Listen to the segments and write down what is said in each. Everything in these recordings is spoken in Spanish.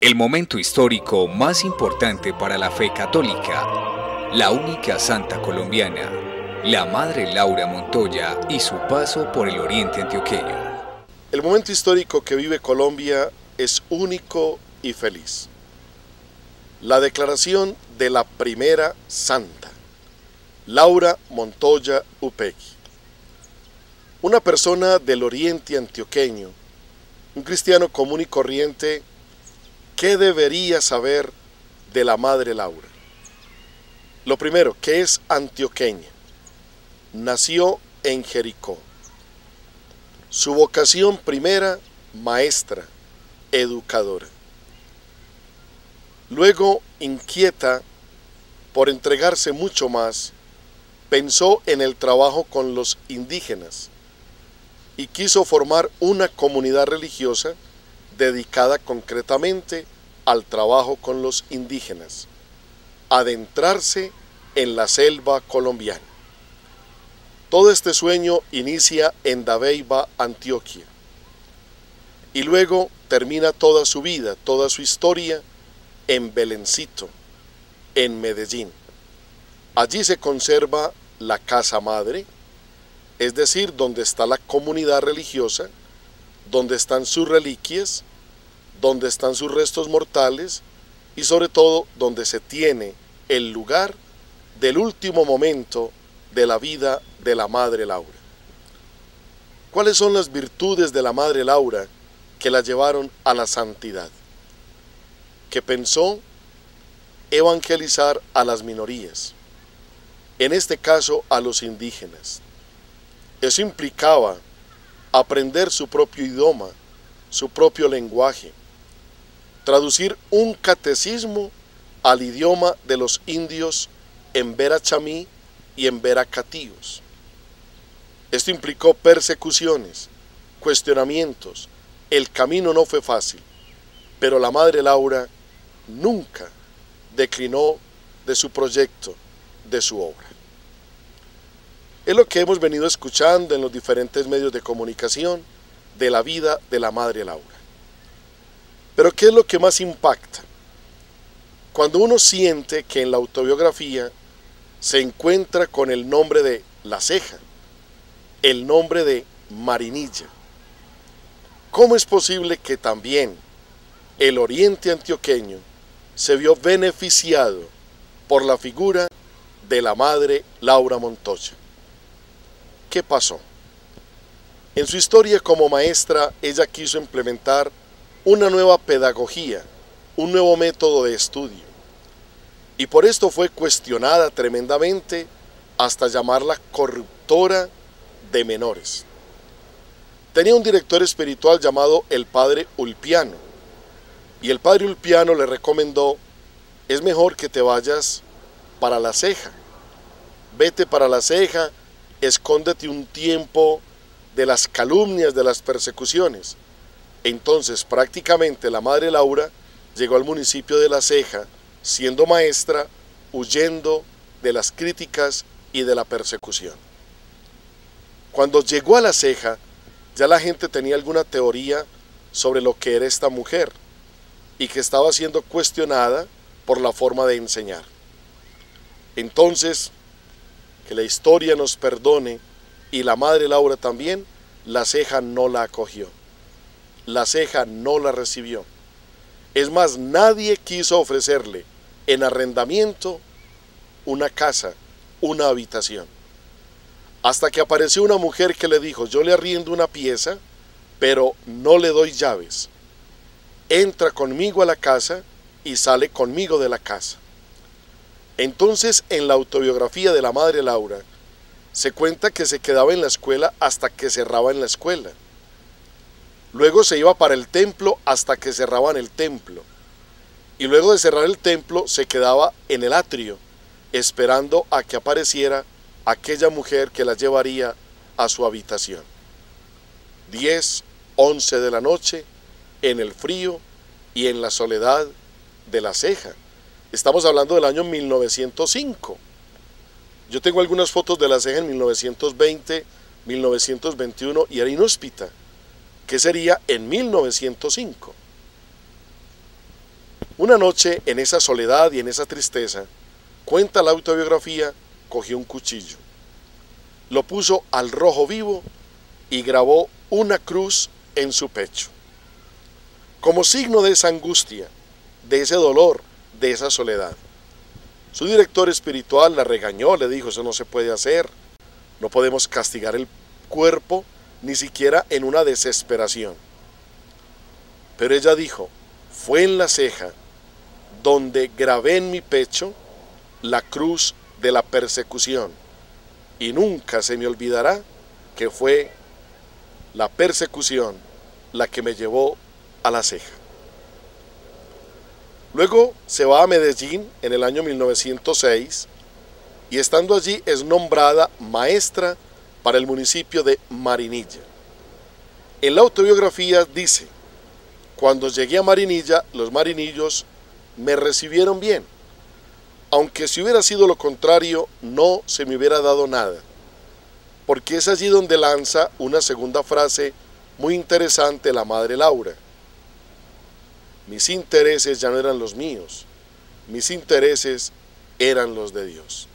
El momento histórico más importante para la fe católica, la única santa colombiana, la Madre Laura Montoya y su paso por el oriente antioqueño. El momento histórico que vive Colombia es único y feliz. La declaración de la primera santa, Laura Montoya Upegui. Una persona del oriente antioqueño, un cristiano común y corriente, ¿qué debería saber de la Madre Laura? Lo primero, que es antioqueña. Nació en Jericó. Su vocación primera, maestra, educadora. Luego, inquieta por entregarse mucho más, pensó en el trabajo con los indígenas y quiso formar una comunidad religiosa dedicada concretamente al trabajo con los indígenas, adentrarse en la selva colombiana. Todo este sueño inicia en Dabeiba, Antioquia, y luego termina toda su vida, toda su historia en Belencito, en Medellín. Allí se conserva la casa madre, es decir, donde está la comunidad religiosa, donde están sus reliquias, donde están sus restos mortales y sobre todo donde se tiene el lugar del último momento de la vida de la Madre Laura. ¿Cuáles son las virtudes de la Madre Laura que la llevaron a la santidad? Que pensó evangelizar a las minorías, en este caso a los indígenas. Eso implicaba aprender su propio idioma, su propio lenguaje, traducir un catecismo al idioma de los indios en Verachamí y en Veracatíos. Esto implicó persecuciones, cuestionamientos. El camino no fue fácil, pero la Madre Laura nunca declinó de su proyecto, de su obra. Es lo que hemos venido escuchando en los diferentes medios de comunicación de la vida de la Madre Laura. Pero ¿qué es lo que más impacta? Cuando uno siente que en la autobiografía se encuentra con el nombre de La Ceja, el nombre de Marinilla. ¿Cómo es posible que también el oriente antioqueño se vio beneficiado por la figura de la Madre Laura Montoya? ¿Qué pasó? En su historia como maestra, ella quiso implementar una nueva pedagogía, un nuevo método de estudio, y por esto fue cuestionada tremendamente hasta llamarla corruptora de menores. Tenía un director espiritual llamado el Padre Ulpiano, y el Padre Ulpiano le recomendó: es mejor que te vayas para La Ceja, vete para La Ceja, escóndete un tiempo de las calumnias, de las persecuciones. Entonces prácticamente la Madre Laura llegó al municipio de La Ceja siendo maestra, huyendo de las críticas y de la persecución. Cuando llegó a La Ceja, ya la gente tenía alguna teoría sobre lo que era esta mujer y que estaba siendo cuestionada por la forma de enseñar. Entonces, que la historia nos perdone, y la Madre Laura también, La Ceja no la acogió. La Ceja no la recibió. Es más, nadie quiso ofrecerle en arrendamiento una casa, una habitación. Hasta que apareció una mujer que le dijo: yo le arriendo una pieza, pero no le doy llaves. Entra conmigo a la casa y sale conmigo de la casa. Entonces, en la autobiografía de la Madre Laura, se cuenta que se quedaba en la escuela hasta que cerraba en la escuela. Luego se iba para el templo hasta que cerraban el templo. Y luego de cerrar el templo se quedaba en el atrio, esperando a que apareciera aquella mujer que la llevaría a su habitación. 10, 11 de la noche, en el frío y en la soledad de La Ceja. Estamos hablando del año 1905. Yo tengo algunas fotos de La Ceja en 1920, 1921 y era inhóspita, que sería en 1905. Una noche, en esa soledad y en esa tristeza, cuenta la autobiografía, cogió un cuchillo, lo puso al rojo vivo y grabó una cruz en su pecho. Como signo de esa angustia, de ese dolor, de esa soledad. Su director espiritual la regañó, le dijo: eso no se puede hacer, no podemos castigar el cuerpo, ni siquiera en una desesperación. Pero ella dijo: fue en la ceja donde grabé en mi pecho la cruz de la persecución, y nunca se me olvidará que fue la persecución la que me llevó a la ceja. Luego se va a Medellín en el año 1906 y estando allí es nombrada maestra para el municipio de Marinilla. En la autobiografía dice: cuando llegué a Marinilla, los marinillos me recibieron bien, aunque si hubiera sido lo contrario, no se me hubiera dado nada, porque es allí donde lanza una segunda frase muy interesante la madre Laura. Mis intereses ya no eran los míos, mis intereses eran los de Dios.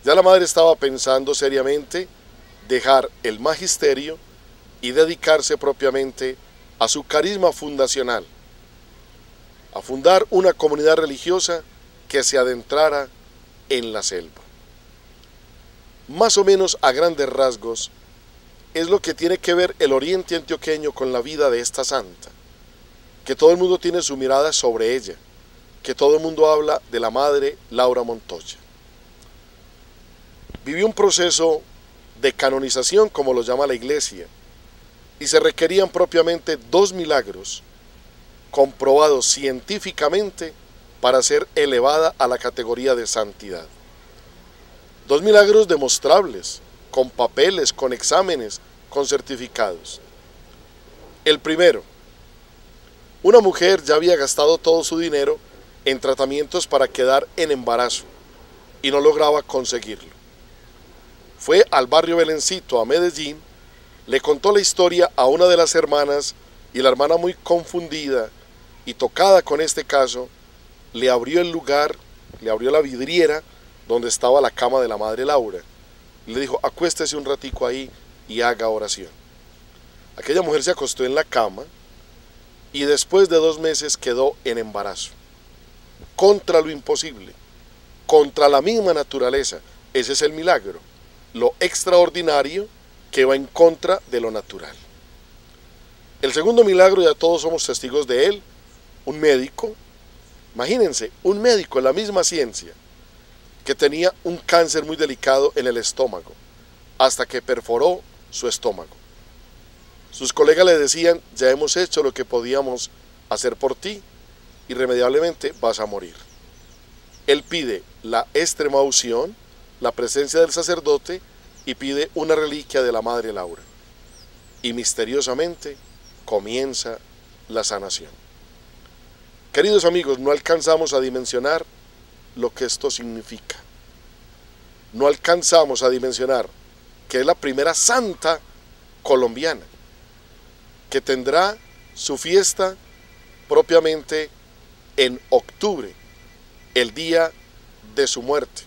Ya la madre estaba pensando seriamente dejar el magisterio y dedicarse propiamente a su carisma fundacional, a fundar una comunidad religiosa que se adentrara en la selva. Más o menos a grandes rasgos es lo que tiene que ver el oriente antioqueño con la vida de esta santa, que todo el mundo tiene su mirada sobre ella, que todo el mundo habla de la madre Laura Montoya. Vivió un proceso de canonización, como lo llama la iglesia, y se requerían propiamente 2 milagros comprobados científicamente para ser elevada a la categoría de santidad. 2 milagros demostrables, con papeles, con exámenes, con certificados. El primero: una mujer ya había gastado todo su dinero en tratamientos para quedar en embarazo y no lograba conseguirlo. Fue al barrio Belencito, a Medellín, le contó la historia a una de las hermanas y la hermana, muy confundida y tocada con este caso, le abrió el lugar, le abrió la vidriera donde estaba la cama de la madre Laura y le dijo: acuéstese un ratico ahí y haga oración. Aquella mujer se acostó en la cama y después de 2 meses quedó en embarazo, contra lo imposible, contra la misma naturaleza. Ese es el milagro, lo extraordinario que va en contra de lo natural. El segundo milagro, ya todos somos testigos de él, un médico, imagínense, un médico en la misma ciencia, que tenía un cáncer muy delicado en el estómago, hasta que perforó su estómago. Sus colegas le decían: ya hemos hecho lo que podíamos hacer por ti, irremediablemente vas a morir. Él pide la extrema unción, la presencia del sacerdote, y pide una reliquia de la madre Laura. Y misteriosamente comienza la sanación. Queridos amigos, no alcanzamos a dimensionar lo que esto significa. No alcanzamos a dimensionar que es la primera santa colombiana, que tendrá su fiesta propiamente en octubre, el día de su muerte.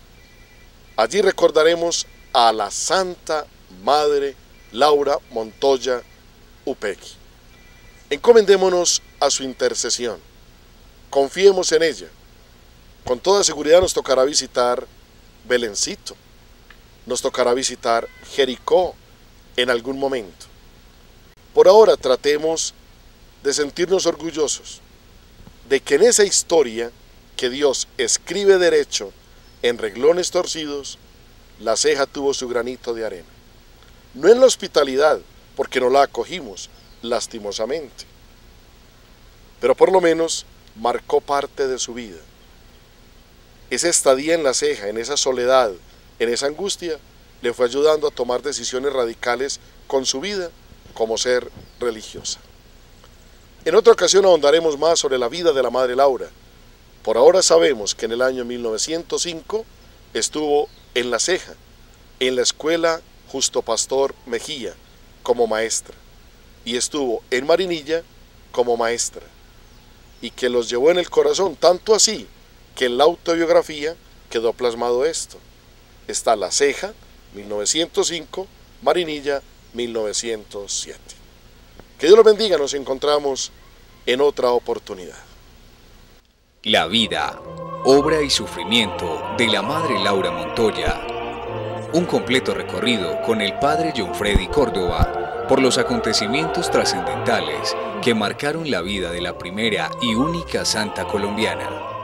Allí recordaremos a la Santa Madre Laura Montoya Upegui. Encomendémonos a su intercesión, confiemos en ella. Con toda seguridad nos tocará visitar Belencito, nos tocará visitar Jericó en algún momento. Por ahora tratemos de sentirnos orgullosos de que en esa historia que Dios escribe derecho en renglones torcidos, la ceja tuvo su granito de arena. No en la hospitalidad, porque no la acogimos, lastimosamente, pero por lo menos marcó parte de su vida. Esa estadía en la ceja, en esa soledad, en esa angustia, le fue ayudando a tomar decisiones radicales con su vida como ser religiosa. En otra ocasión ahondaremos más sobre la vida de la madre Laura. Por ahora sabemos que en el año 1905 estuvo en La Ceja, en la escuela Justo Pastor Mejía, como maestra, y estuvo en Marinilla como maestra. y que los llevó en el corazón, tanto así que en la autobiografía quedó plasmado esto. Está La Ceja, 1905, Marinilla, 1907. Que Dios los bendiga, nos encontramos en otra oportunidad. La vida, obra y sufrimiento de la Madre Laura Montoya. Un completo recorrido con el Padre John Freddy Córdoba por los acontecimientos trascendentales que marcaron la vida de la primera y única santa colombiana.